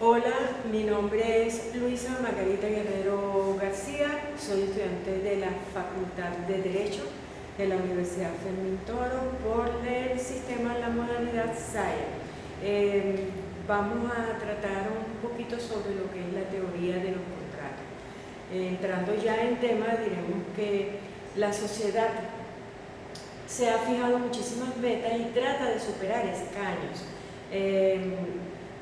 Hola, mi nombre es Luisa Margarita Guerrero García, soy estudiante de la Facultad de Derecho de la Universidad Fermín Toro por el sistema de la modalidad SAE. Vamos a tratar un poquito sobre lo que es la teoría de los contratos. Entrando ya en tema, diremos que la sociedad se ha fijado muchísimas metas y trata de superar escaños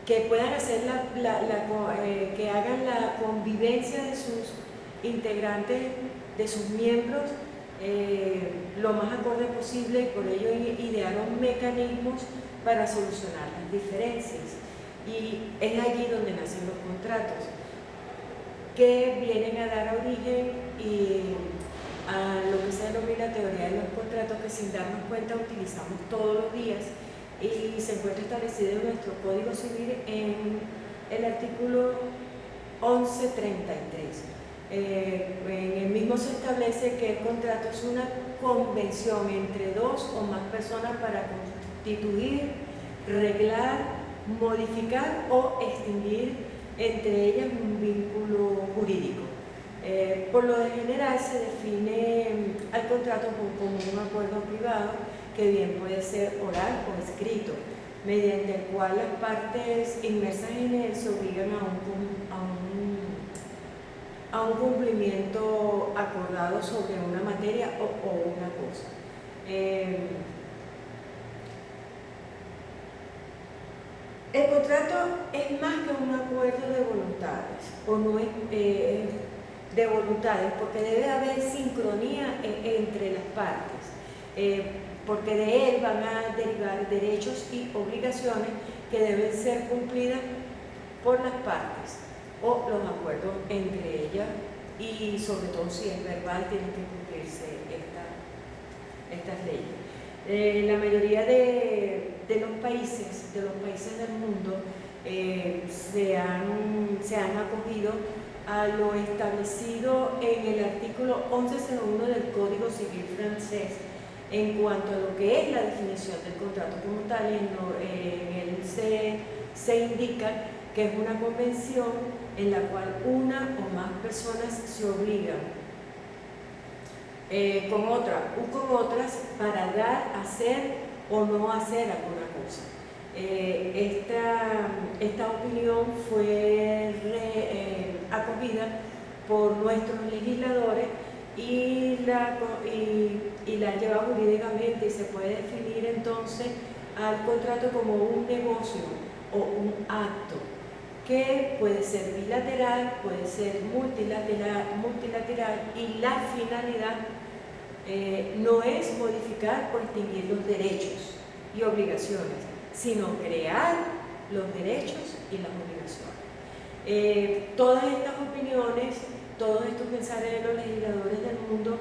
que puedan hacer que hagan la convivencia de sus integrantes, de sus miembros, lo más acorde posible, y por ello idearon mecanismos para solucionar las diferencias. Y es allí donde nacen los contratos, que vienen a dar origen a lo que se denomina teoría de los contratos, que sin darnos cuenta utilizamos todos los días y se encuentra establecido en nuestro Código Civil en el artículo 1133. En el mismo se establece que el contrato es una convención entre dos o más personas para constituir, reglar, modificar o extinguir entre ellas un vínculo jurídico. Por lo general se define al contrato como un acuerdo privado que bien puede ser oral o escrito, mediante el cual las partes inmersas en él se obligan a un cumplimiento acordado sobre una materia o una cosa. El contrato es más que un acuerdo de voluntades, o no es de voluntades, porque debe haber sincronía entre las partes, porque de él van a derivar derechos y obligaciones que deben ser cumplidas por las partes o los acuerdos entre ellas, y sobre todo si es verbal tienen que cumplirse estas leyes. La mayoría de los países del mundo se han acogido a lo establecido en el artículo 1101 del Código Civil francés en cuanto a lo que es la definición del contrato como tal. En él se indica que es una convención en la cual una o más personas se obligan con otras para dar, hacer o no hacer alguna cosa. Esta opinión fue acogida por nuestros legisladores y la han llevado jurídicamente, y se puede definir entonces al contrato como un negocio o un acto que puede ser bilateral, puede ser multilateral, y la finalidad no es modificar o extinguir los derechos y obligaciones, sino crear los derechos y las obligaciones. Todas estas opiniones, todos estos mensajes de los legisladores del mundo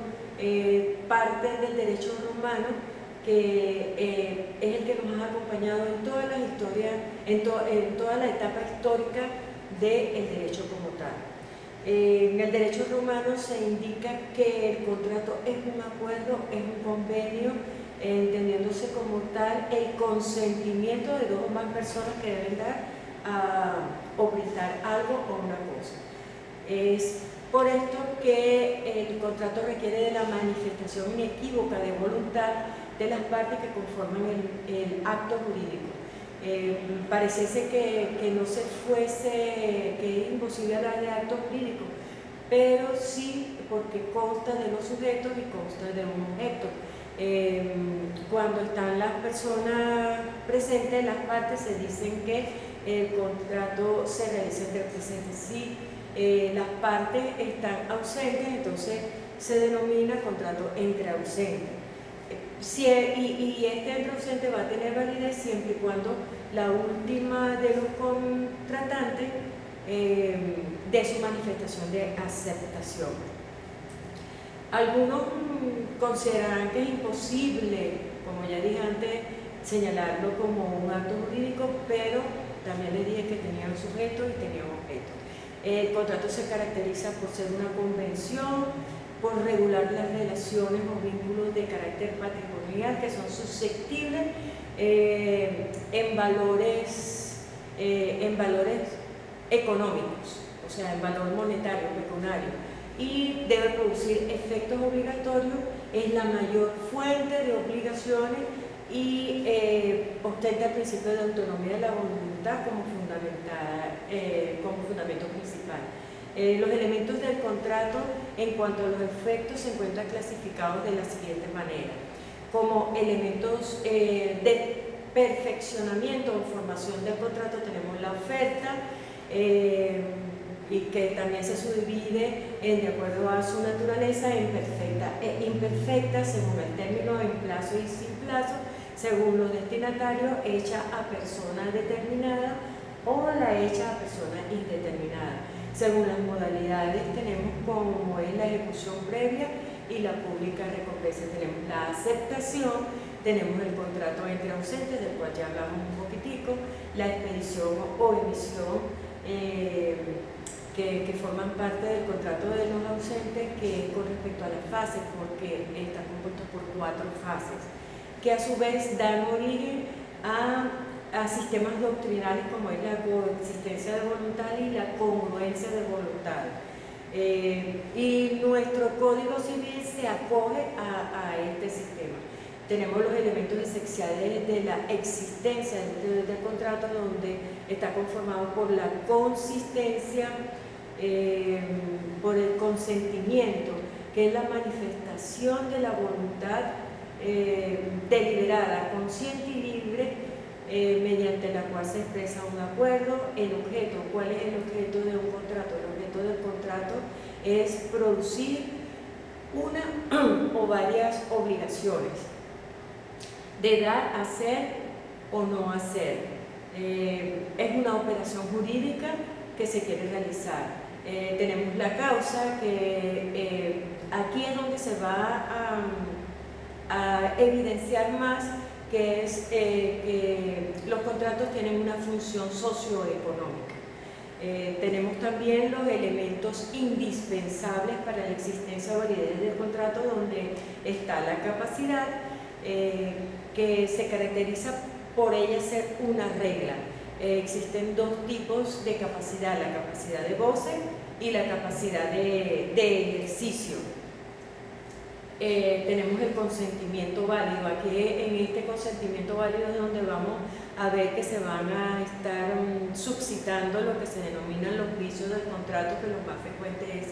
parten del derecho romano, que es el que nos ha acompañado en todas las historias, en toda la etapa histórica del derecho como tal. En el derecho romano se indica que el contrato es un acuerdo, es un convenio, entendiéndose como tal el consentimiento de dos o más personas que deben dar o prestar algo o una cosa. Es por esto que el contrato requiere de la manifestación inequívoca de voluntad de las partes que conforman el acto jurídico. Pareciese que no se fuese, que es imposible hablar de acto jurídico, pero sí, porque consta de los sujetos y consta de un objeto. Cuando están las personas presentes, las partes, se dicen que el contrato se realiza entre presentes. Si las partes están ausentes, entonces se denomina contrato entre ausentes. Y este entre ausentes va a tener validez siempre y cuando la última de los contratantes dé su manifestación de aceptación. Algunos considerarán que es imposible, como ya dije antes, señalarlo como un acto jurídico, pero también les dije que tenía un sujeto y tenía un objeto. El contrato se caracteriza por ser una convención, por regular las relaciones o vínculos de carácter patrimonial que son susceptibles en valores económicos, o sea, en valor monetario, pecuniario, y debe producir efectos obligatorios, es la mayor fuente de obligaciones y ostenta el principio de autonomía de la voluntad como fundamento principal. Los elementos del contrato en cuanto a los efectos se encuentran clasificados de la siguiente manera: como elementos de perfeccionamiento o formación del contrato tenemos la oferta, y que también se subdivide de acuerdo a su naturaleza en perfecta e imperfecta, según el término, en plazo y sin plazo, según los destinatarios, hecha a persona determinada o la hecha a persona indeterminada. Según las modalidades tenemos como es la ejecución previa y la pública recompensa. Tenemos la aceptación, tenemos el contrato entre ausentes, del cual ya hablamos un poquitico, la expedición o emisión que forman parte del contrato de los ausentes, que es con respecto a las fases, porque está compuesto por 4 fases, que a su vez dan origen a sistemas doctrinales como es la coexistencia de voluntad y la congruencia de voluntad. Y nuestro Código Civil se acoge a este sistema. Tenemos los elementos esenciales de la existencia del contrato, donde está conformado por la consistencia, por el consentimiento, que es la manifestación de la voluntad deliberada, consciente y libre, mediante la cual se expresa un acuerdo. El objeto, ¿cuál es el objeto de un contrato? El objeto del contrato es producir una o varias obligaciones de dar, hacer o no hacer. Es una operación jurídica que se quiere realizar. Tenemos la causa, que aquí es donde se va a evidenciar más que es que los contratos tienen una función socioeconómica. Tenemos también los elementos indispensables para la existencia o validez del contrato, donde está la capacidad, que se caracteriza por ella ser una regla. Existen 2 tipos de capacidad: la capacidad de goce y la capacidad de ejercicio. Tenemos el consentimiento válido. Aquí en este consentimiento válido es donde vamos a ver que se van a estar suscitando lo que se denominan los vicios del contrato, que lo más frecuente es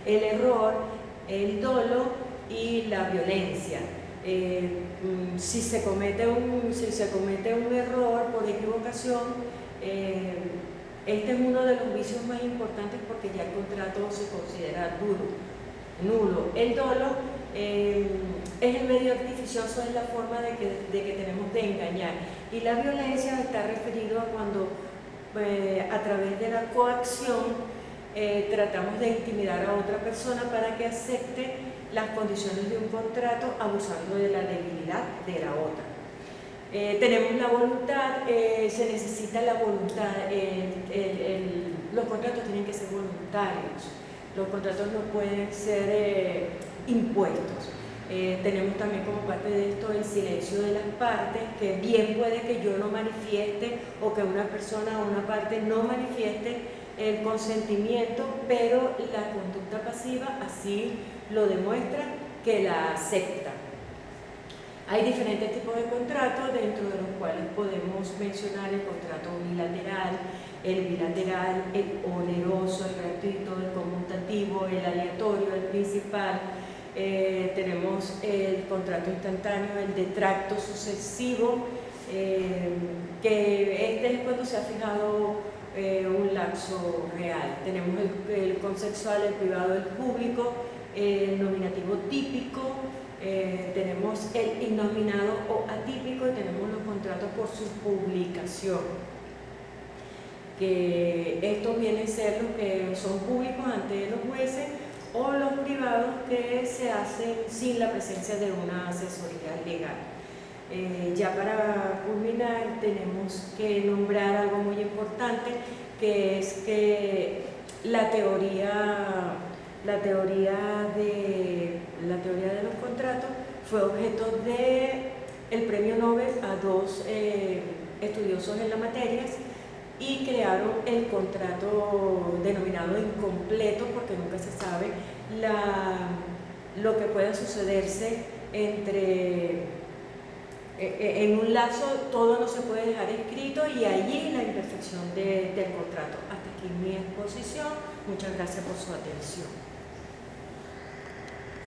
el error, el dolo y la violencia. Si se comete un error por equivocación, este es uno de los vicios más importantes, porque ya el contrato se considera nulo. El dolo es el medio artificioso, es la forma de que tenemos de engañar, y la violencia está referido a cuando a través de la coacción tratamos de intimidar a otra persona para que acepte las condiciones de un contrato, abusando de la debilidad de la otra. Tenemos la voluntad, se necesita la voluntad. Los contratos tienen que ser voluntarios, los contratos no pueden ser impuestos. Tenemos también como parte de esto el silencio de las partes, que bien puede que yo no manifieste, o que una persona o una parte no manifieste el consentimiento, pero la conducta pasiva así lo demuestra, que la acepta. Hay diferentes tipos de contratos, dentro de los cuales podemos mencionar el contrato unilateral, el bilateral, el oneroso, el gratuito, el conmutativo, el aleatorio, el principal. Tenemos el contrato instantáneo, el de tracto sucesivo, que este es cuando se ha fijado un lapso real. Tenemos el consensual, el privado, el público, el nominativo típico, tenemos el innominado o atípico, y tenemos los contratos por su publicación, que estos vienen a ser los que son públicos ante los jueces, o los privados que se hacen sin la presencia de una asesoría legal. Ya para culminar, tenemos que nombrar algo muy importante, que es que la teoría de los contratos fue objeto del premio Nobel a 2 estudiosos en la materia, y crearon el contrato denominado incompleto, porque nunca se sabe lo que pueda sucederse en un lazo. Todo no se puede dejar escrito, y allí la imperfección del contrato. Hasta aquí mi exposición. Muchas gracias por su atención.